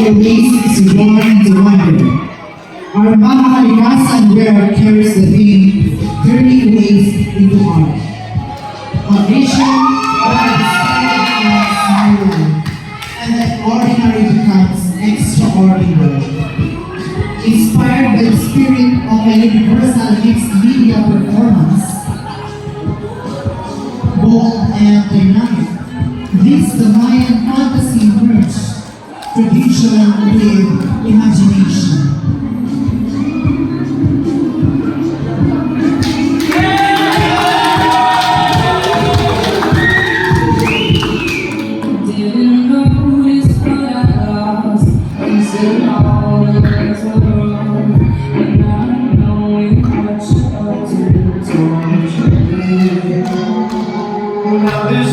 erase is born into wonder. Our Mahakalikasan there carries the theme, turning waste into art. A vision that is smiling, and that ordinary becomes extraordinary. Inspired by the spirit of a universal mixed media performance, bold and dynamic, this the Mayan fantasy merged tradition with imagination. Didn't notice what I lost until all the lights were on, and not knowing what you up to torture me. Now this